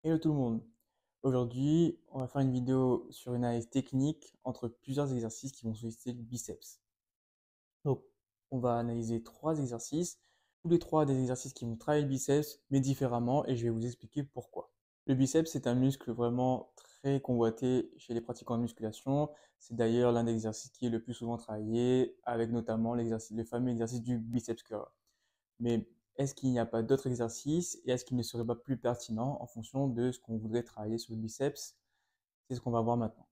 Hello tout le monde. Aujourd'hui, on va faire une vidéo sur une analyse technique entre plusieurs exercices qui vont solliciter le biceps. Donc, on va analyser trois exercices, tous les trois des exercices qui vont travailler le biceps, mais différemment, et je vais vous expliquer pourquoi. Le biceps, c'est un muscle vraiment très convoité chez les pratiquants de musculation. C'est d'ailleurs l'un des exercices qui est le plus souvent travaillé, avec notamment le fameux exercice du biceps curl. Mais est-ce qu'il n'y a pas d'autres exercices et est-ce qu'il ne serait pas plus pertinent en fonction de ce qu'on voudrait travailler sur le biceps? C'est ce qu'on va voir maintenant.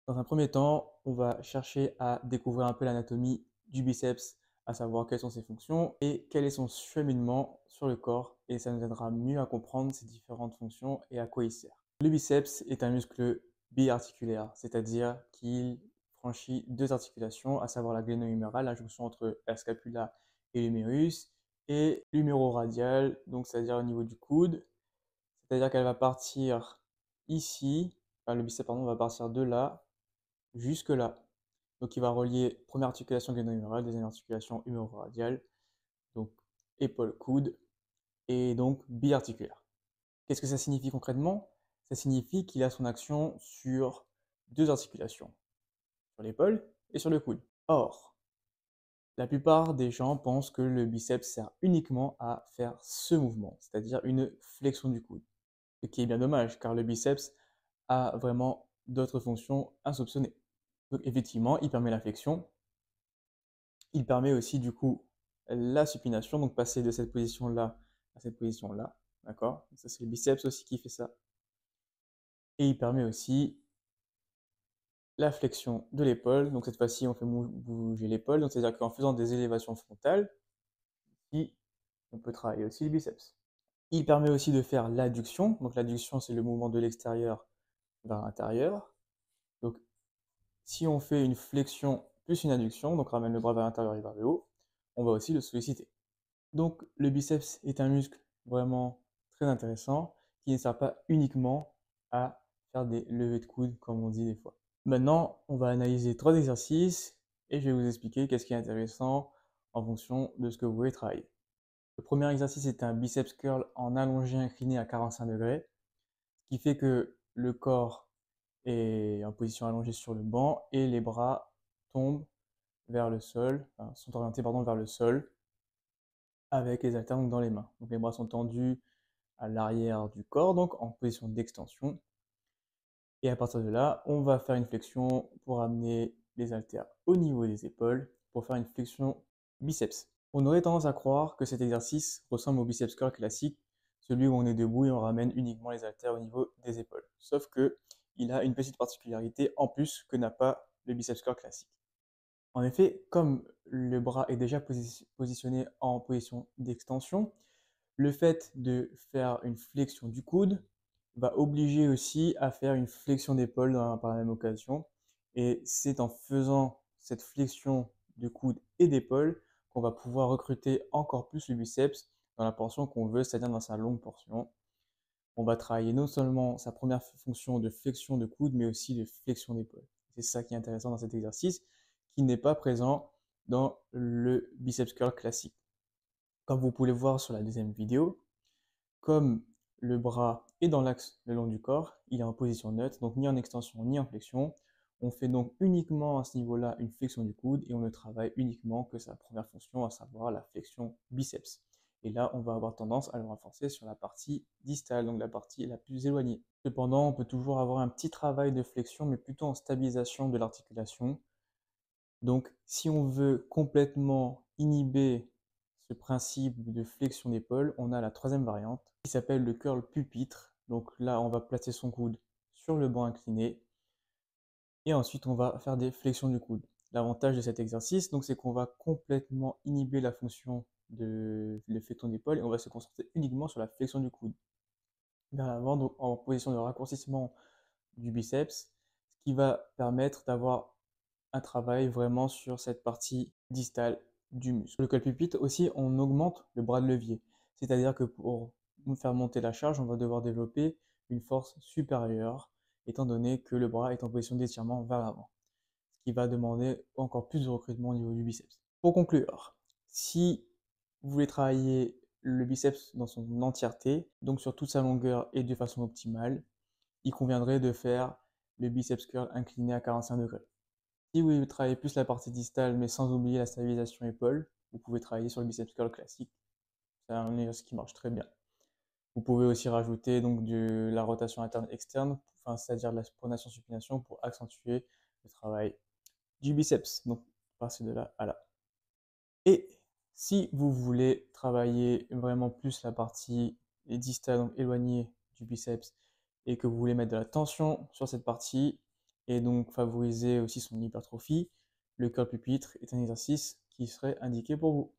Dans un premier temps, on va chercher à découvrir un peu l'anatomie du biceps, à savoir quelles sont ses fonctions et quel est son cheminement sur le corps, et ça nous aidera mieux à comprendre ses différentes fonctions et à quoi il sert. Le biceps est un muscle biarticulaire, c'est-à-dire qu'il franchit deux articulations, à savoir la gléno-humérale, la jonction entre la scapula et l'humérus, et l'huméroradial, donc c'est-à-dire au niveau du coude, c'est-à-dire qu'elle va partir ici, enfin le biceps pardon, va partir de là jusque là. Donc il va relier première articulation gléno-humérale, deuxième articulation huméroradiale, donc épaule-coude, et donc biarticulaire. Qu'est-ce que ça signifie concrètement? Ça signifie qu'il a son action sur deux articulations, sur l'épaule et sur le coude. Or, la plupart des gens pensent que le biceps sert uniquement à faire ce mouvement, c'est-à-dire une flexion du coude. Ce qui est bien dommage, car le biceps a vraiment d'autres fonctions insoupçonnées. Donc effectivement, il permet la flexion, il permet aussi du coup la supination, donc passer de cette position-là à cette position-là, d'accord? Ça c'est le biceps aussi qui fait ça. Et il permet aussi la flexion de l'épaule, donc cette fois-ci on fait bouger l'épaule, donc c'est-à-dire qu'en faisant des élévations frontales, ici, on peut travailler aussi le biceps. Il permet aussi de faire l'adduction, donc l'adduction c'est le mouvement de l'extérieur vers l'intérieur. Donc si on fait une flexion plus une adduction, donc ramène le bras vers l'intérieur et vers le haut, on va aussi le solliciter. Donc le biceps est un muscle vraiment très intéressant qui ne sert pas uniquement à faire des levées de coude comme on dit des fois. Maintenant, on va analyser trois exercices et je vais vous expliquer qu'est-ce qui est intéressant en fonction de ce que vous voulez travailler. Le premier exercice est un biceps curl en allongé incliné à 45 degrés, ce qui fait que le corps est en position allongée sur le banc et les bras tombent vers le sol, enfin, sont orientés pardon, vers le sol avec les haltères dans les mains. Donc les bras sont tendus à l'arrière du corps, donc en position d'extension. Et à partir de là, on va faire une flexion pour amener les haltères au niveau des épaules pour faire une flexion biceps. On aurait tendance à croire que cet exercice ressemble au biceps curl classique, celui où on est debout et on ramène uniquement les haltères au niveau des épaules. Sauf que il a une petite particularité en plus que n'a pas le biceps curl classique. En effet, comme le bras est déjà positionné en position d'extension, le fait de faire une flexion du coude va obliger aussi à faire une flexion d'épaule par la même occasion. Et c'est en faisant cette flexion de coude et d'épaule qu'on va pouvoir recruter encore plus le biceps dans la portion qu'on veut, c'est-à-dire dans sa longue portion. On va travailler non seulement sa première fonction de flexion de coude, mais aussi de flexion d'épaule. C'est ça qui est intéressant dans cet exercice, qui n'est pas présent dans le biceps curl classique. Comme vous pouvez le voir sur la deuxième vidéo, comme le bras est dans l'axe le long du corps, il est en position neutre, donc ni en extension ni en flexion. On fait donc uniquement à ce niveau-là une flexion du coude et on ne travaille uniquement que sa première fonction, à savoir la flexion biceps. Et là, on va avoir tendance à le renforcer sur la partie distale, donc la partie la plus éloignée. Cependant, on peut toujours avoir un petit travail de flexion, mais plutôt en stabilisation de l'articulation. Donc, si on veut complètement inhiber ce principe de flexion d'épaule, on a la troisième variante qui s'appelle le curl pupitre. Donc là, on va placer son coude sur le banc incliné et ensuite on va faire des flexions du coude. L'avantage de cet exercice, donc, c'est qu'on va complètement inhiber la fonction de flexion d'épaule et on va se concentrer uniquement sur la flexion du coude vers l'avant, donc en position de raccourcissement du biceps, ce qui va permettre d'avoir un travail vraiment sur cette partie distale du muscle. Le col pupitre aussi, on augmente le bras de levier. C'est-à-dire que pour faire monter la charge, on va devoir développer une force supérieure, étant donné que le bras est en position d'étirement vers l'avant, ce qui va demander encore plus de recrutement au niveau du biceps. Pour conclure, si vous voulez travailler le biceps dans son entièreté, donc sur toute sa longueur et de façon optimale, il conviendrait de faire le biceps curl incliné à 45 degrés. Si vous voulez travailler plus la partie distale, mais sans oublier la stabilisation épaule, vous pouvez travailler sur le biceps curl classique. C'est un exercice qui marche très bien. Vous pouvez aussi rajouter donc de la rotation interne-externe, enfin, c'est-à-dire de la pronation-supination pour accentuer le travail du biceps. Donc, passer de là à là. Et si vous voulez travailler vraiment plus la partie distale, donc éloignée du biceps, et que vous voulez mettre de la tension sur cette partie, et donc favoriser aussi son hypertrophie, le curl pupitre est un exercice qui serait indiqué pour vous.